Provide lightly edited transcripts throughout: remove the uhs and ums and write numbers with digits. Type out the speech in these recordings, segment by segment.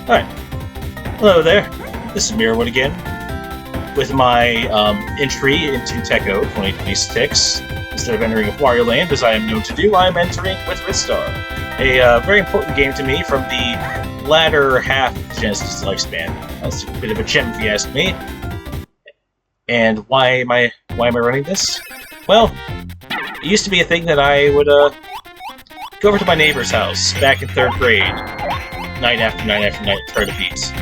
Alright. Hello there. This is Mirrorwood again, with my entry into Tekko 2026. Instead of entering Wario Land, as I am known to do, I am entering with Ristar, a very important game to me from the latter half of the Genesis lifespan. That's a bit of a gem if you ask me. And why am I running this? Well, it used to be a thing that I would go over to my neighbor's house back in 3rd grade, night after night after night, try to beat.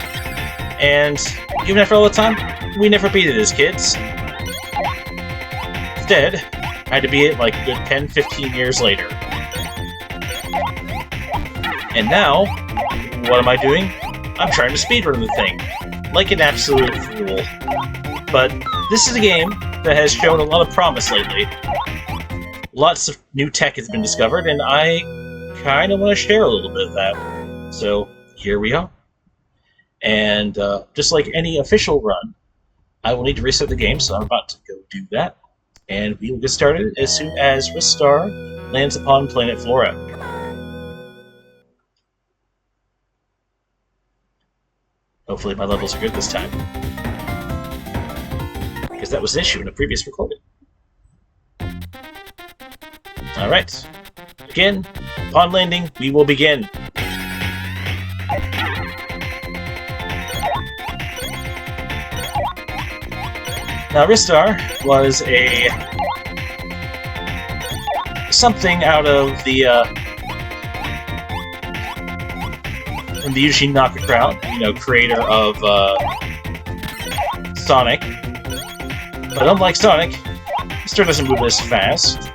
And even after all the time, we never beat it as kids. Instead, I had to beat it like a good 10-15 years later. And now, what am I doing? I'm trying to speedrun the thing, like an absolute fool. But this is a game that has shown a lot of promise lately. Lots of new tech has been discovered, and I kind of want to share a little bit of that. So, here we are. And just like any official run, I will need to reset the game, so I'm about to go do that. And we will get started as soon as Ristar lands upon planet Flora. Hopefully my levels are good this time, because that was an issue in a previous recording. Alright. Again, upon landing, we will begin. Now, Ristar was something out of the from the Yuji Naka crowd, creator of Sonic. But unlike Sonic, Ristar doesn't move as fast.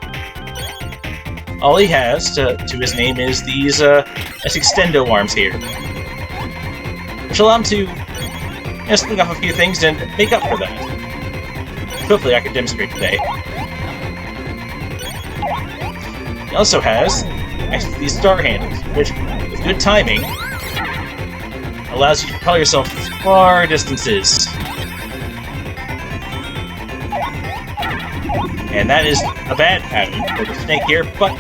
All he has to his name is these extendo arms here, which allow him to swing off a few things and make up for that. Hopefully I can demonstrate today. He also has these star handles, which, with good timing, allows you to propel yourself far distances. And that is a bad pattern for the snake here, but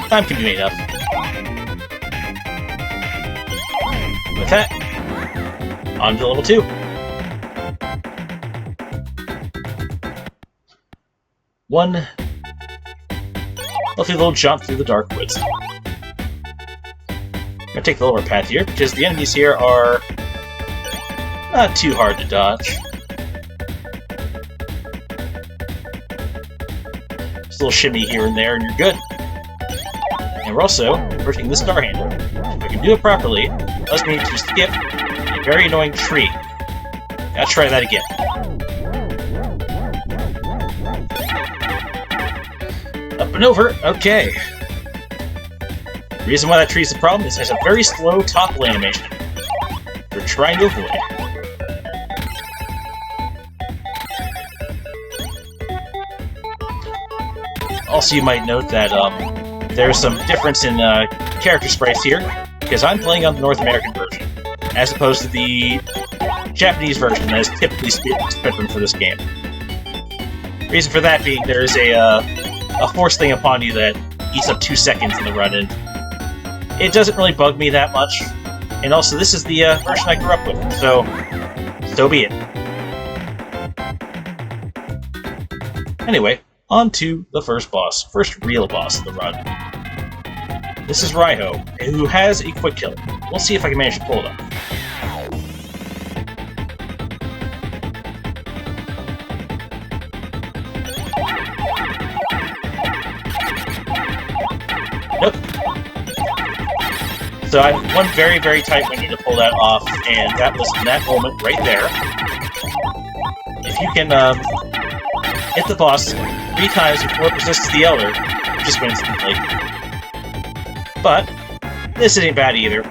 time can be made up. With that, on to level 2. One lovely little jump through the dark woods. I'm gonna take the lower path here, because the enemies here are not too hard to dodge. Just a little shimmy here and there, and you're good. And we're also pushing the star handle. If I can do it properly, it allows me to skip a very annoying tree. Gotta try that again. Up and over, okay. The reason why that tree is a problem is it has a very slow topple animation. We're trying to avoid. Also, you might note that there's some difference in character sprites here, because I'm playing on the North American version, as opposed to the Japanese version that is typically spectrum for this game. Reason for that being there is a force thing upon you that eats up 2 seconds in the run, and it doesn't really bug me that much. And also, this is the version I grew up with, so be it. Anyway, on to the first real boss of the run. This is Raiho, who has a quick kill. We'll see if I can manage to pull it off. Nope. So I have one very, very tight window to pull that off, and that was in that moment right there. If you can hit the boss 3 times before it resists the Elder, you just win instantly. But this isn't bad either.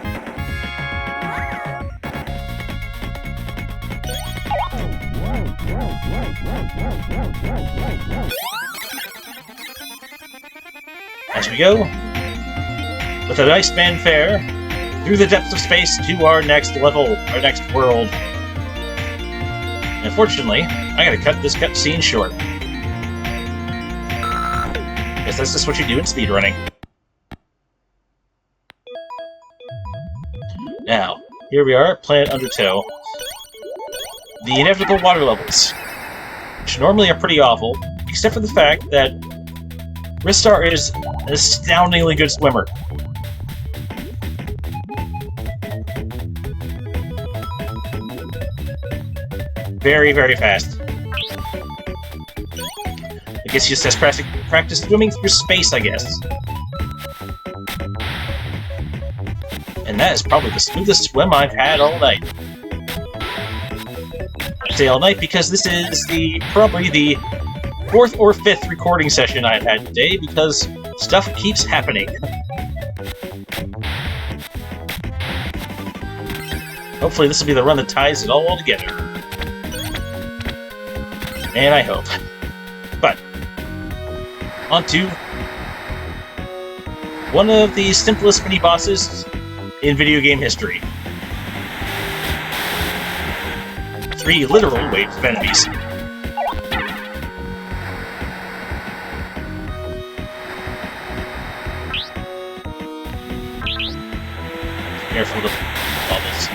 As we go, with a nice fanfare, through the depths of space to our next level, our next world. Unfortunately, I gotta cut this cutscene short. Guess that's just what you do in speedrunning. Now, here we are, Planet Undertow. The inevitable water levels, which normally are pretty awful, except for the fact that Ristar is an astoundingly good swimmer. Very, very fast. I guess he just has practice swimming through space, I guess. And that is probably the smoothest swim I've had all night. I say all night because this is probably the 4th or 5th recording session I've had today because stuff keeps happening. Hopefully this will be the run that ties it all together. And I hope. But, on to one of the simplest mini-bosses in video game history. 3 literal waves of enemies. Careful of the bubbles.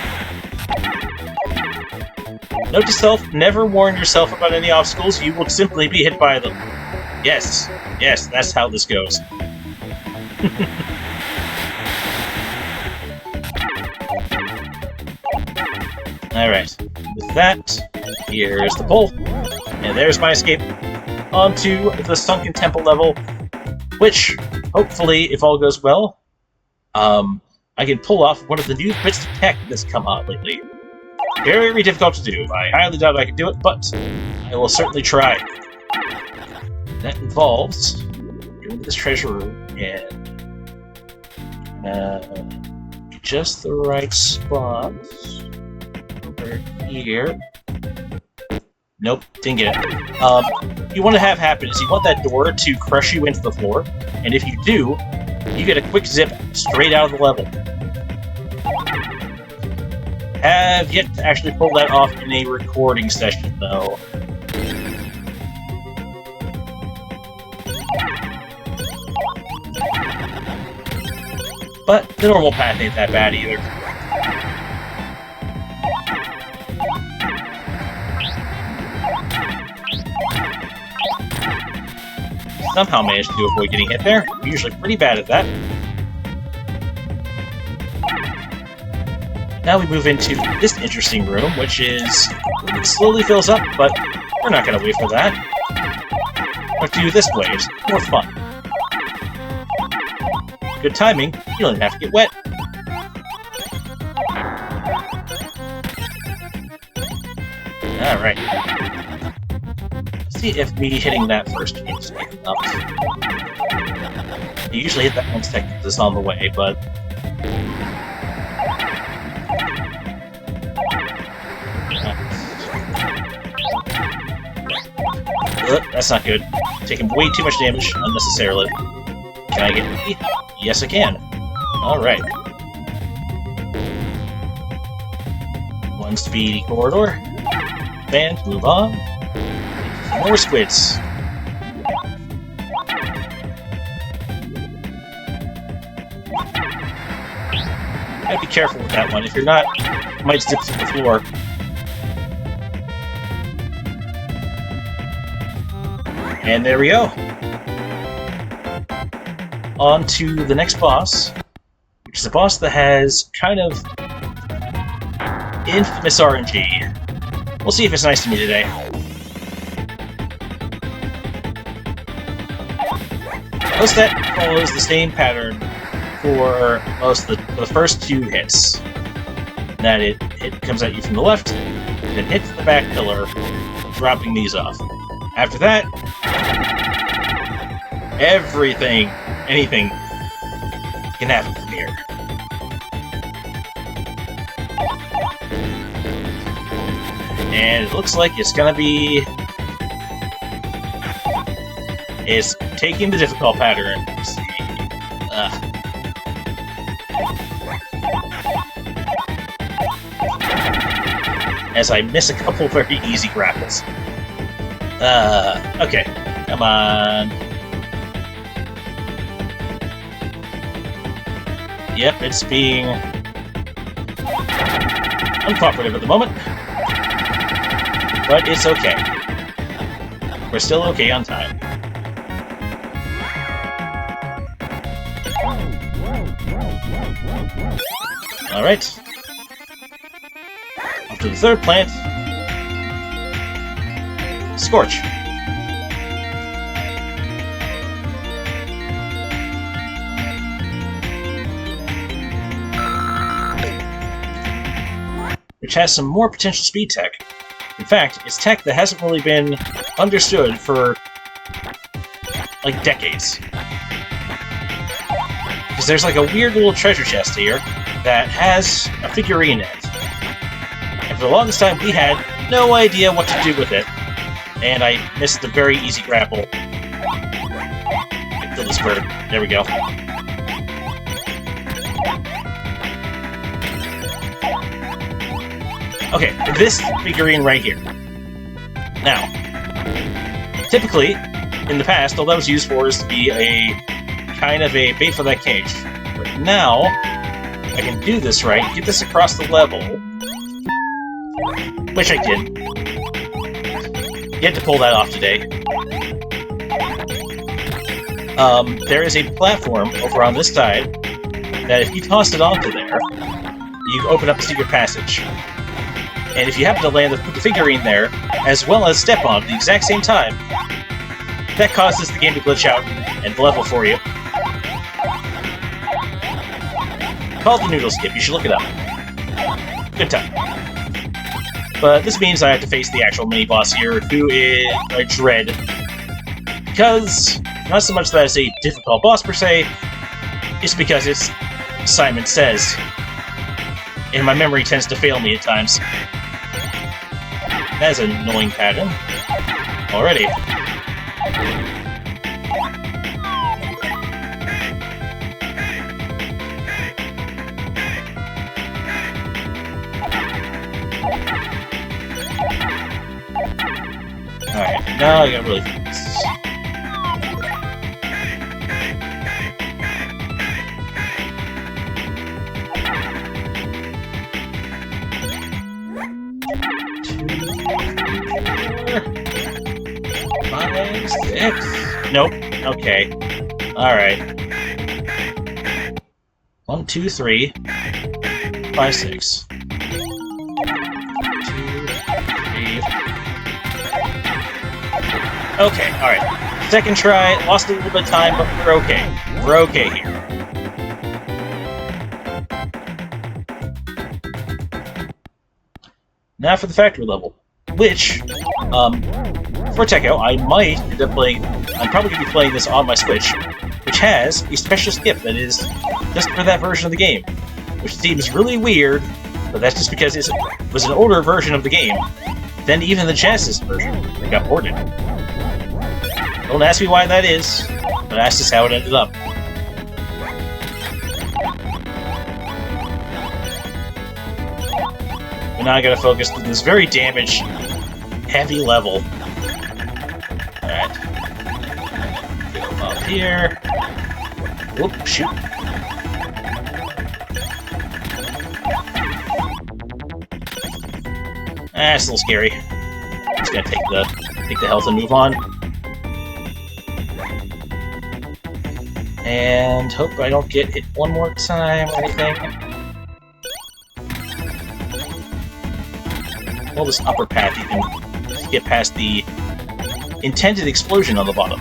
Note to self, never warn yourself about any obstacles, you will simply be hit by them. Yes, yes, that's how this goes. Alright, with that, here's the pole, and there's my escape onto the Sunken Temple level, which, hopefully, if all goes well, I can pull off one of the new bits of tech that's come out lately. Very, very difficult to do. I highly doubt I can do it, but I will certainly try. That involves going to this treasure room and just the right spot over here. Nope, didn't get it. You want to have happen is you want that door to crush you into the floor, and if you do, you get a quick zip straight out of the level. Have yet to actually pull that off in a recording session, though. But the normal path ain't that bad either. Somehow managed to avoid getting hit there. I'm usually pretty bad at that. Now we move into this interesting room, which is... it slowly fills up, but we're not going to wait for that. Let's do this way, it's more fun. Good timing, you don't even have to get wet. Alright. Let's see if me hitting that first is enough. You usually hit that one second that's on the way, but... that's not good. Taking way too much damage unnecessarily. Can I get me? Yes, I can. Alright. One speedy corridor. And move on. More squids. Gotta be careful with that one. If you're not, you might zip through the floor. And there we go. On to the next boss, which is a boss that has kind of infamous RNG. We'll see if it's nice to me today. Most that follows the same pattern for most of the first 2 hits. That it comes at you from the left, then hits the back pillar, dropping these off. After that, anything can happen from here. And it looks like it's gonna be... it's taking the difficult pattern. Let's see. As I miss a couple very easy grapples. Okay. Come on. Yep, it's being uncooperative at the moment. But it's okay. We're still okay on time. Alright. Off to the third plant. Scorch. Which has some more potential speed tech. In fact, it's tech that hasn't really been understood for, like, decades. Because there's like a weird little treasure chest here that has a figurine in it. And for the longest time, we had no idea what to do with it. And I missed the very easy grapple. Kill this bird. There we go. Okay, this figurine right here. Now, typically, in the past, all that was used for is to be a kind of a bait for that cage. But now, I can do this right, get this across the level, which I did. You had to pull that off today. There is a platform over on this side that if you tossed it onto there, you open up a secret passage. And if you happen to land put the figurine there, as well as step on at the exact same time, that causes the game to glitch out and level for you. Called the Noodle Skip, you should look it up. Good time. But this means I have to face the actual mini-boss here, who is I dread. Because, not so much that it's a difficult boss per se, it's because it's Simon Says. And my memory tends to fail me at times. That is an annoying pattern. Already. Alright, now I gotta really focus. Nope. Okay. Alright. 1, 2, 3. 5, 6. 2, 3. Okay, alright. Second try, lost a little bit of time, but we're okay. We're okay here. Now for the factory level. Which, for Tekko, I might end up playing. I'm probably going to be playing this on my Switch, which has a special skip that is just for that version of the game, which seems really weird, but that's just because it was an older version of the game than even the Genesis version that got ported. Don't ask me why that is, but that's just how it ended up. And now I gotta focus on this very damaged, heavy level. Alright. Go up here. Whoop, shoot. It's a little scary. Just gonna take the health and move on. And hope I don't get hit one more time or anything. Well, this upper path, you can get past the intended explosion on the bottom.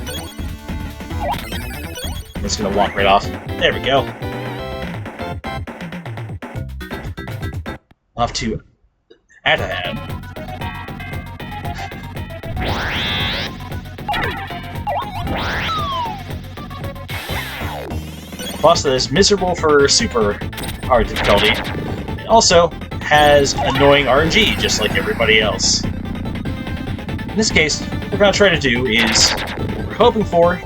I'm just gonna walk right off. There we go. Off to Atahan. Boss that is miserable for super hard difficulty. It also has annoying RNG, just like everybody else. In this case, what we're going to try to do is, what we're hoping for,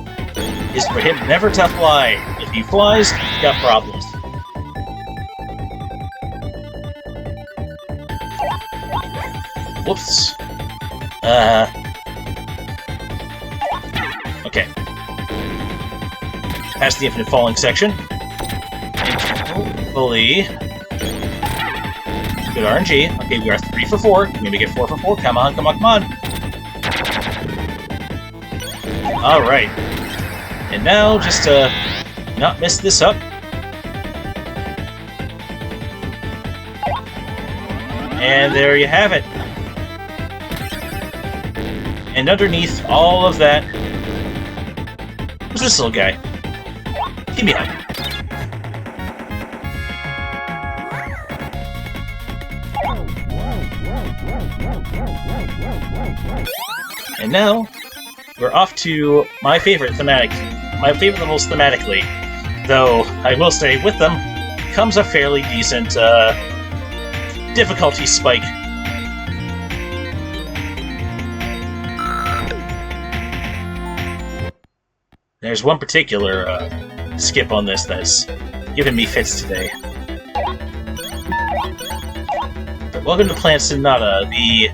is for him never to fly. If he flies, he's got problems. Whoops. Okay. Past the infinite falling section. And hopefully Good RNG. Okay, we are 3 for 4. Maybe get 4 for 4. Come on, come on, come on. Alright. And now, just to not mess this up. And there you have it. And underneath all of that... Who's this little guy? Get behind him. And now, we're off to my favorite levels thematically. Though, I will say, with them comes a fairly decent difficulty spike. There's one particular skip on this that's giving me fits today. But welcome to Planet Sonata, the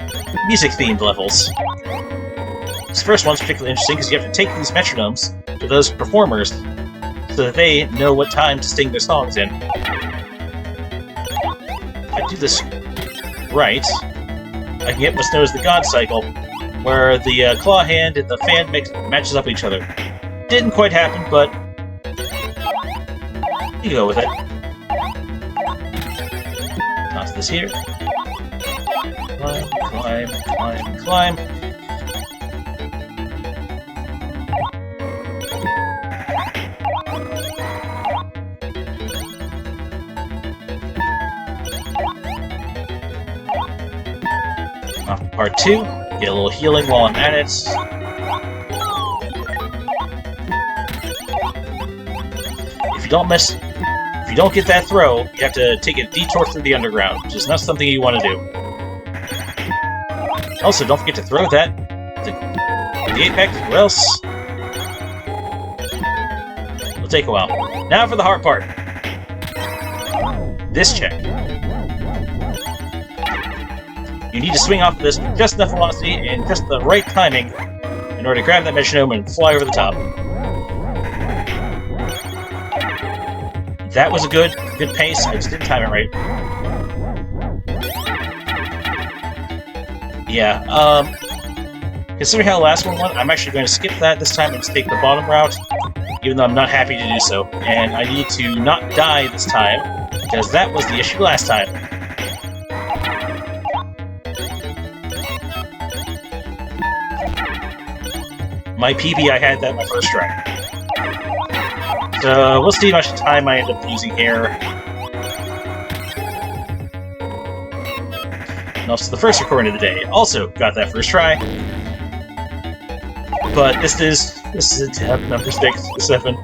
music-themed levels. This first one's particularly interesting because you have to take these metronomes to those performers so that they know what time to sing their songs in. If I do this right, I can get what's known as the God Cycle, where the claw hand and the fan mix matches up each other. Didn't quite happen, but you go with it. Toss this here. Climb, climb, climb, climb. Off to part 2. Get a little healing while I'm at it. If you don't get that throw, you have to take a detour through the underground, which is not something you want to do. Also, don't forget to throw that to the apex, or else it'll take a while. Now for the hard part. This check. You need to swing off of this with just enough velocity and just the right timing in order to grab that metronome and fly over the top. That was a good pace. I just didn't time it right. Yeah, considering how the last one went, I'm actually going to skip that this time and just take the bottom route, even though I'm not happy to do so. And I need to not die this time, because that was the issue last time. My PB, I had that my first try. So, we'll see how much time I end up losing here. And also the first recording of the day. Also got that first try. But this is a tab number 6, 7.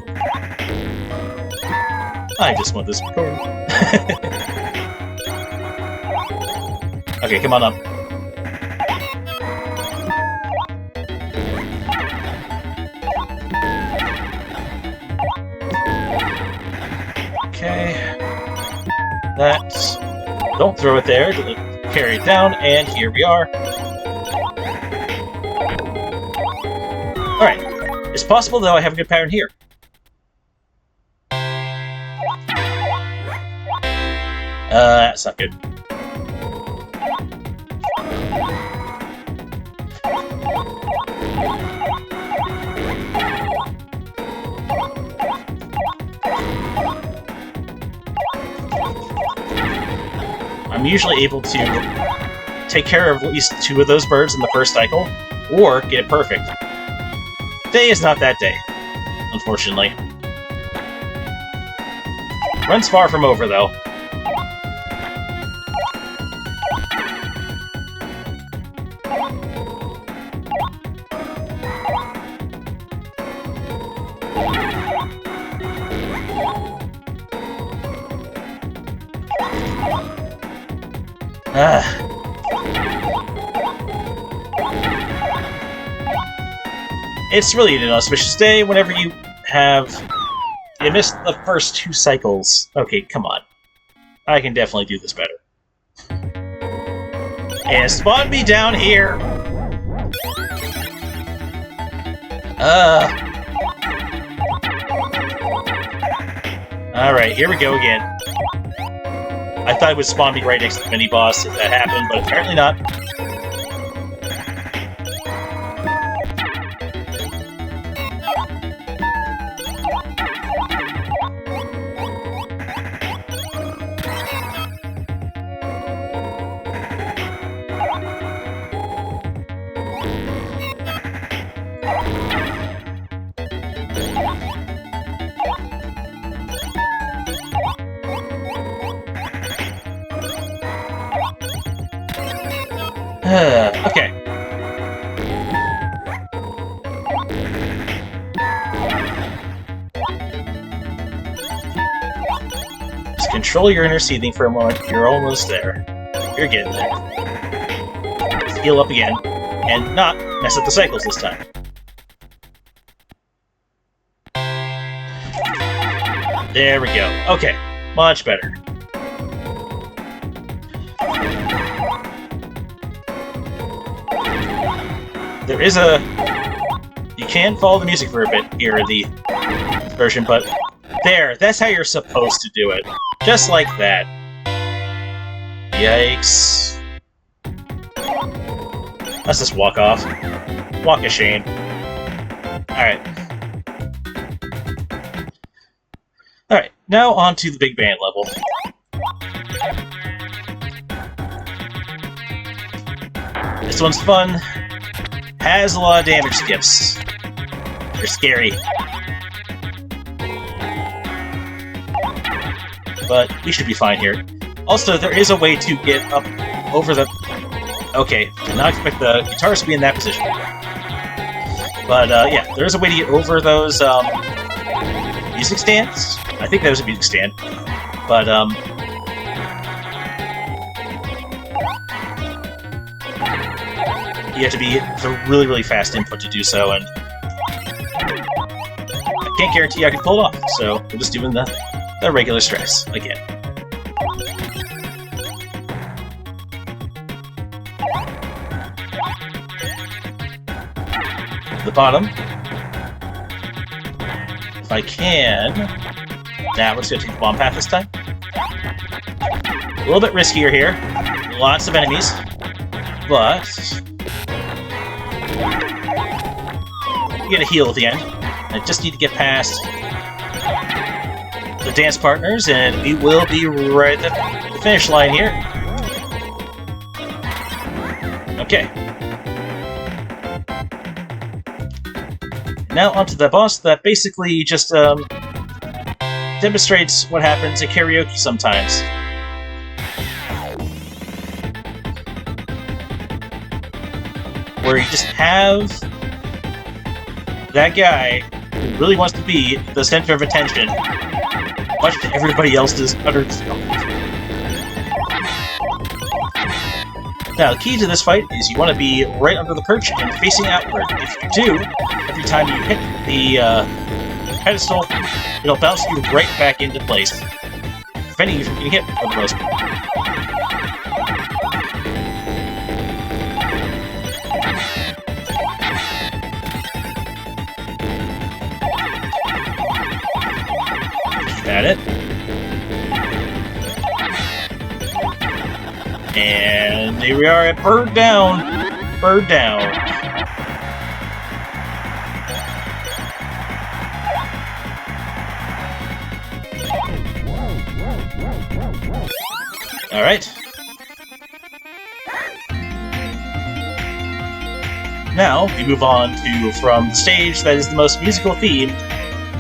I just want this recording. Okay, come on up. Okay, that, don't throw it there, carry it down, and here we are. Alright, it's possible though I have a good pattern here. That's not good. I'm usually able to take care of at least 2 of those birds in the first cycle, or get it perfect. Today is not that day, unfortunately. Run's far from over, though. It's really an auspicious day whenever you missed the first 2 cycles. Okay, come on. I can definitely do this better. And spawn me down here! Alright, here we go again. I thought it would spawn me right next to the mini-boss if that happened, but apparently not. Okay. Just control your inner seething for a moment. You're almost there. You're getting there. Let's heal up again, and not mess up the cycles this time. There we go. Okay, much better. There is a... You can follow the music for a bit here in the version, but there, that's how you're supposed to do it. Just like that. Yikes. Let's just walk off. Walk of shame. Alright. Alright, now on to the big band level. This one's fun. Has a lot of damage skips. They're scary. But we should be fine here. Also, there is a way to get up over the... Okay, did not expect the guitarist to be in that position. But, yeah, there is a way to get over those, music stands? I think that was a music stand. But, you have to be a really, really fast input to do so, and I can't guarantee I can pull it off, so we're just doing the regular stress again. The bottom. If I can... Now we're just going to take the bomb path this time. A little bit riskier here. Lots of enemies. But... you get a heal at the end. I just need to get past the dance partners, and we will be right at the finish line here. Okay. Now onto the boss that basically just demonstrates what happens at karaoke sometimes. Where you just have that guy who really wants to be the center of attention, much to everybody else's utter discomfort. Now, the key to this fight is you want to be right under the perch and facing outward. If you do, every time you hit the pedestal, it'll bounce you right back into place, preventing you from getting hit for the most part. At it. And here we are at Bird Down. Bird Down. Alright. Now, we move on to from the stage that is the most musical themed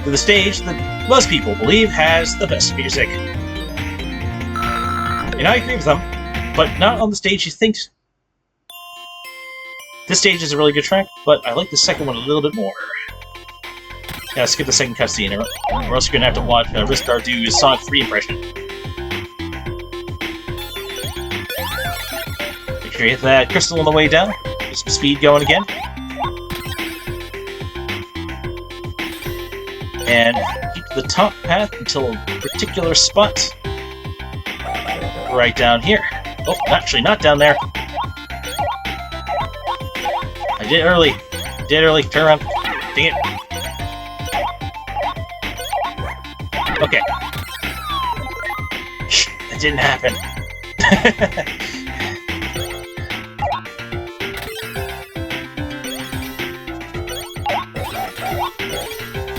to the stage that most people believe has the best music. And I agree with them, but not on the stage you think. This stage is a really good track, but I like the second one a little bit more. Gotta skip the second cutscene, or else you're gonna have to watch Ristar do his Sonic 3 impression. Make sure you hit that crystal on the way down. Get some speed going again. And keep the top path until a particular spot. Right down here. Oh, actually not down there. I did it early. Did it early. Turn around. Dang it. Okay. It didn't happen.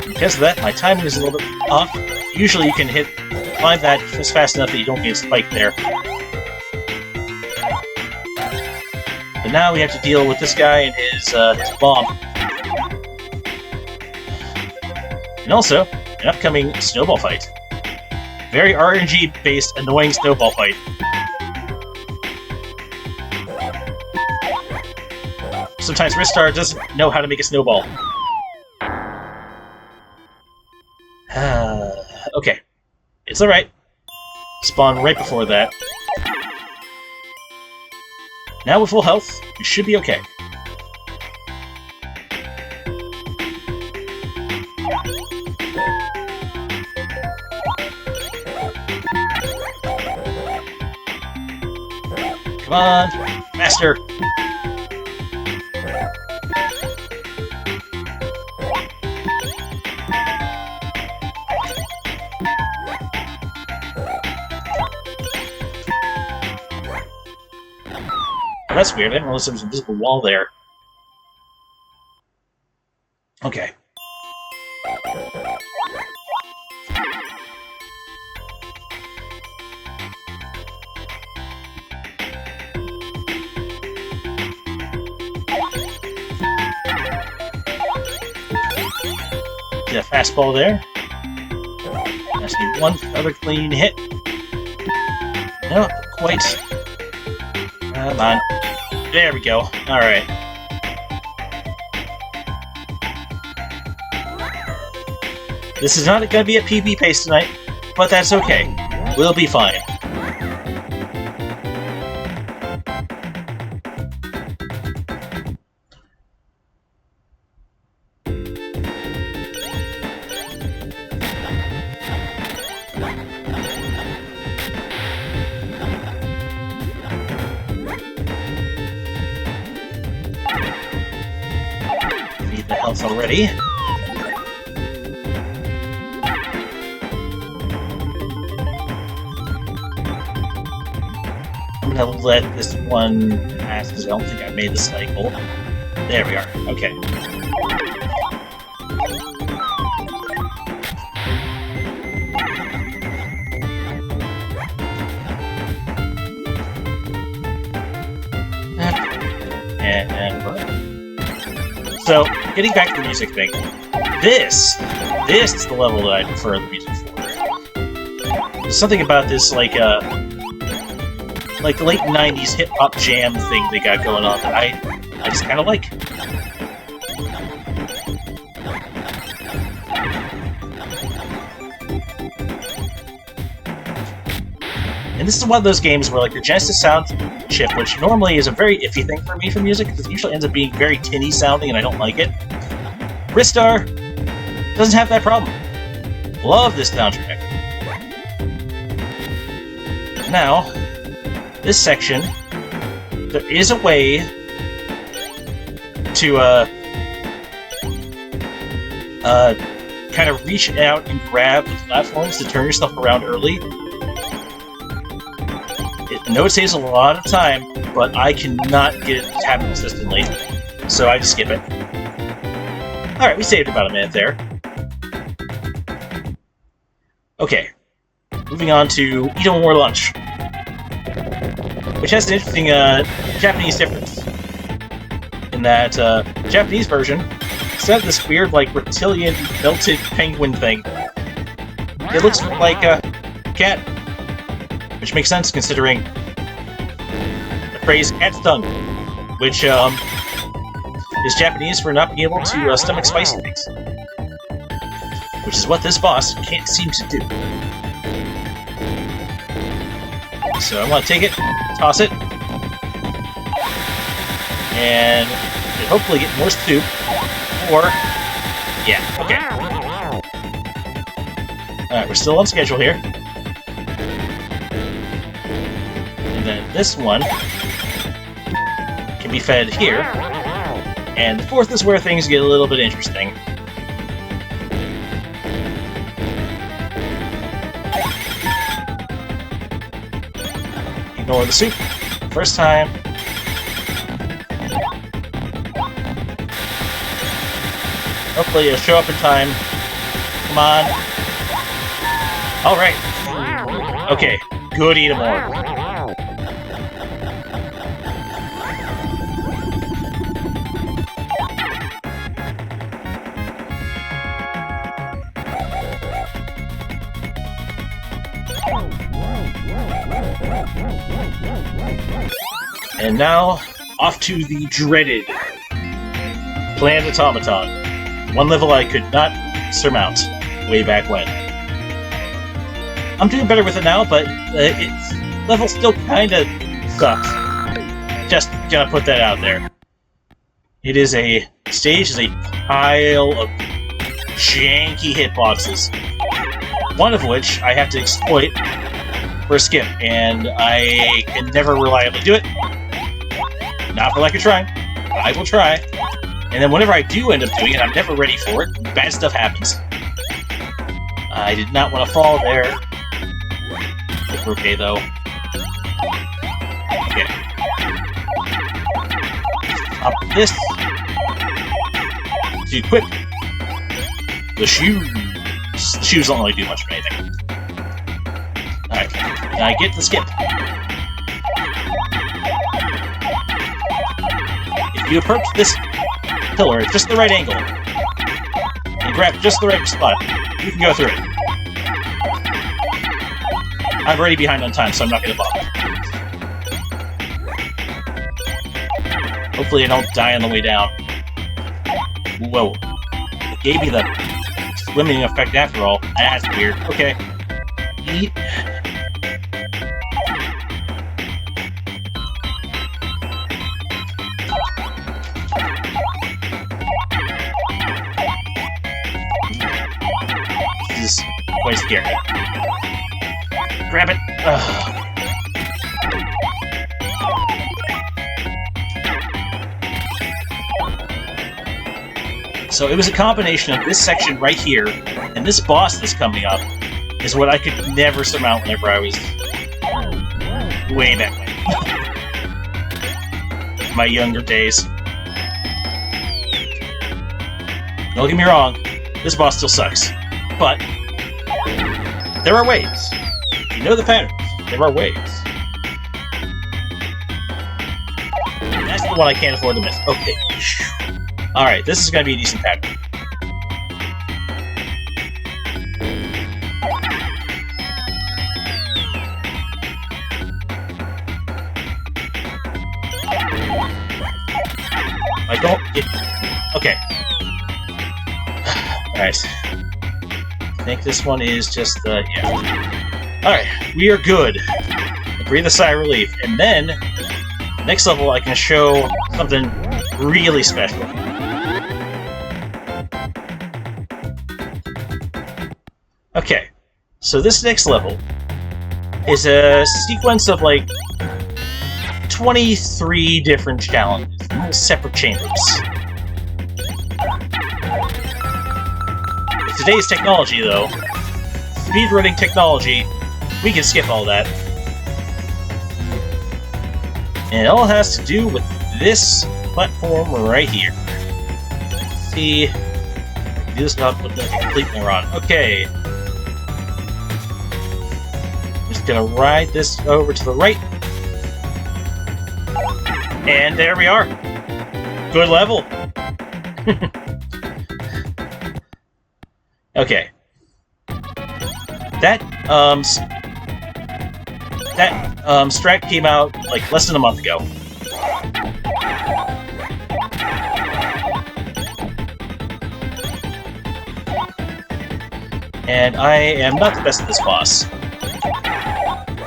Because of that, my timing is a little bit off. Usually you can climb that just fast enough that you don't get spiked there. But now we have to deal with this guy and his bomb. And also, an upcoming snowball fight. Very RNG-based, annoying snowball fight. Sometimes Ristar doesn't know how to make a snowball. Okay. It's alright. Spawn right before that. Now with full health, we should be okay. Come on! Faster! That's weird. I didn't realize there was an invisible wall there. Okay. Get a fastball there. Just need one other clean hit. No, quite. Come on. There we go. Alright. This is not going to be a PB pace tonight, but that's okay. We'll be fine. Need the health already. I'm gonna let this one pass because I don't think I made the cycle. There we are. Okay. And so, getting back to the music thing, this is the level that I prefer the music for. There's something about this, like the late 90s hip-hop jam thing they got going on that I just kind of like. And this is one of those games where, like, the Genesis sound chip, which normally is a very iffy thing for me for music, because it usually ends up being very tinny sounding and I don't like it. Ristar doesn't have that problem. Love this soundtrack. Now, this section, there is a way to kind of reach out and grab the platforms to turn yourself around early. I know it saves a lot of time, but I cannot get it to happen consistently, so I just skip it. Alright, we saved about a minute there. Okay, moving on to Eat 'em More Lunch, which has an interesting Japanese difference. In that Japanese version, instead of this weird, like, reptilian melted penguin thing, it looks like a cat. Which makes sense considering the phrase cat's tongue, which is Japanese for not being able to stomach spicy things. Which is what this boss can't seem to do. So I want to take it, toss it, and hopefully get more soup, or... yeah, okay. Alright, we're still on schedule here. Then this one can be fed here, and the fourth is where things get a little bit interesting. ignore the soup. First time. Hopefully it'll show up in time. Come on. Alright. Okay. Good, eat 'em more. And now, off to the dreaded Planned Automaton. One level I could not surmount way back when. I'm doing better with it now, but its level still kinda sucks. Just gonna put that out there. It is a stage is a pile of janky hitboxes. One of which I have to exploit for a skip, and I can never reliably do it. Not for lack of trying. I will try. And then whenever I do end up doing it, I'm never ready for it. Bad stuff happens. I did not want to fall there. It's okay, though. Okay. Up this. To equip the shoes. The shoes don't really do much of anything. Alright. Now I get the skip. If you approach this pillar at just the right angle, and grab just the right spot, you can go through it. I'm already behind on time, so I'm not going to bother. Hopefully I don't die on the way down. Whoa. It gave me the swimming effect after all. That's weird. Okay. Eat. This is quite scary. Grab it! Ugh. So it was a combination of this section right here, and this boss that's coming up is what I could never surmount whenever I was way back when. My younger days. Don't get me wrong, this boss still sucks. But there are ways. You know the patterns. There are ways. That's the one I can't afford to miss. Okay. Alright, this is going to be a decent pattern. I don't get... Okay. Alright. I think this one is just the... yeah. Alright, we are good. Breathe a sigh of relief. And then, next level I can show something really special. Okay, so this next level is a sequence of like 23 different challenges in separate chambers. With today's technology, though, speedrunning technology, we can skip all that. And it all has to do with this platform right here. Let's see, do this without looking like a complete moron. Okay. Just gonna ride this over to the right. And there we are. Good level. Okay. That strat came out like less than a month ago. And I am not the best at this boss.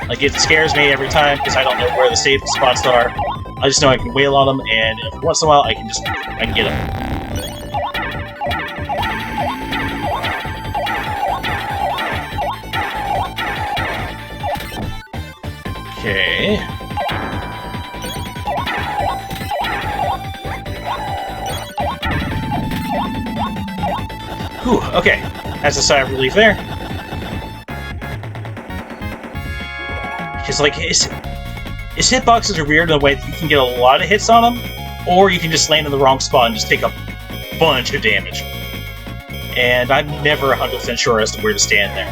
Like, it scares me every time because I don't know where the safe spots are. I just know I can wail on them, and every once in a while I can get them. Okay. Whew, okay. That's a sigh of relief there. Because, like, His hitboxes are weird in the way that you can get a lot of hits on him, or you can just land in the wrong spot and just take a bunch of damage. And I'm never 100% sure as to where to stand there.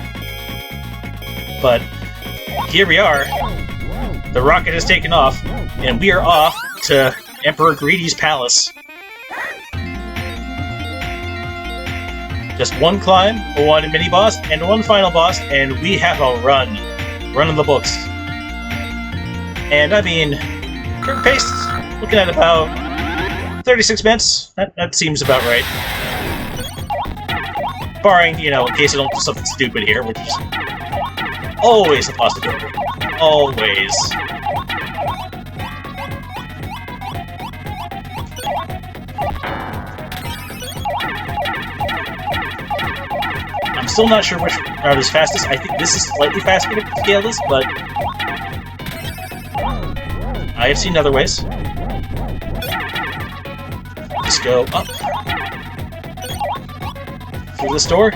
But here we are. The rocket has taken off, and we are off to Emperor Greedy's palace. Just one climb, one mini-boss, and one final boss, and we have a run. Run in the books. And I mean, current pace, looking at about 36 minutes. That seems about right. Barring, you know, in case I don't do something stupid here, which is always a possibility. Always. I'm still not sure which route is fastest. I think this is slightly faster to scale this, but I have seen other ways. Just go up through this door,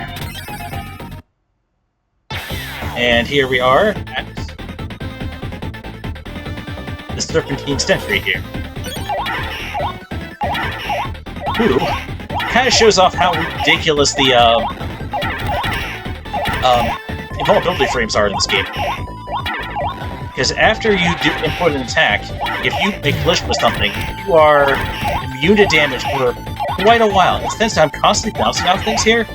and here we are at the Serpentine Sentry here. Who kind of shows off how ridiculous the invulnerability frames are in this game. Because after you do input an attack, if you make collision with something, you are immune to damage for quite a while. And since I'm constantly bouncing off things here,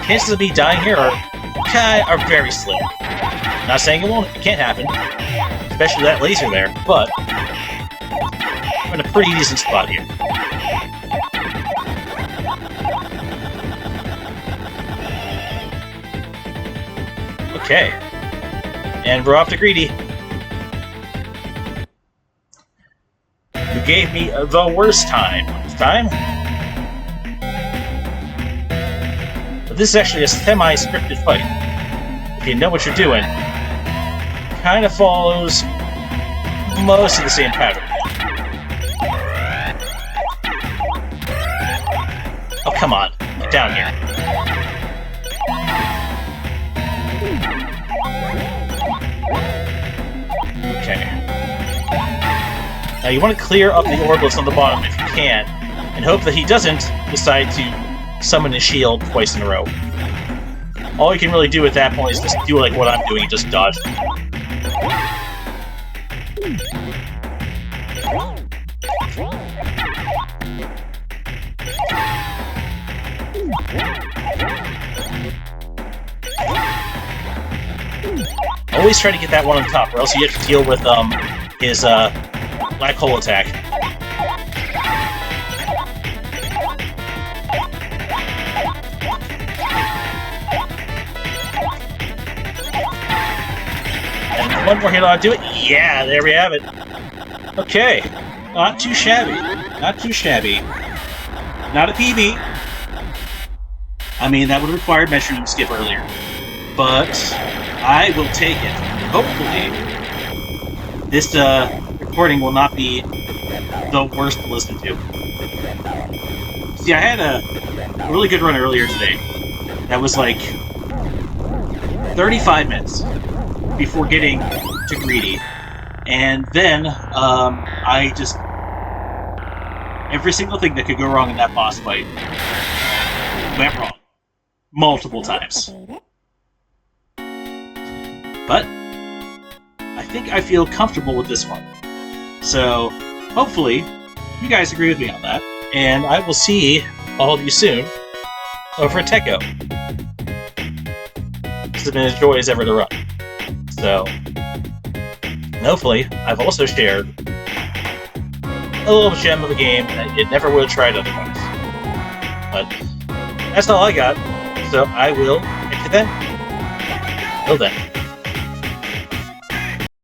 chances of me dying here are very slim. Not saying it won't, it can't happen, especially that laser there, but I'm in a pretty decent spot here. Okay. And we're off to Greedy. You gave me the worst time this time. But this is actually a semi-scripted fight. If you know what you're doing, it kind of follows most of the same pattern. Oh, come on. Get down here. Okay. Now you want to clear up the orbits on the bottom if you can, and hope that he doesn't decide to summon his shield twice in a row. All you can really do at that point is just do like what I'm doing and just dodge. Always try to get that one on top, or else you have to deal with his black hole attack. And one more hit ought to do it. Yeah, there we have it. Okay, not too shabby. Not too shabby. Not a PB. I mean, that would have required measuring skip earlier, but I will take it. Hopefully, this recording will not be the worst to listen to. See, I had a really good run earlier today. That was like 35 minutes before getting to Greedy. And then, I just... every single thing that could go wrong in that boss fight went wrong. Multiple times. But I think I feel comfortable with this one. So, hopefully, you guys agree with me on that. And I will see all of you soon over at Tekko. This has been as joy as ever to run. So, and hopefully, I've also shared a little gem of a game that it never would have tried otherwise. But that's all I got. So I will catch you then. Till then.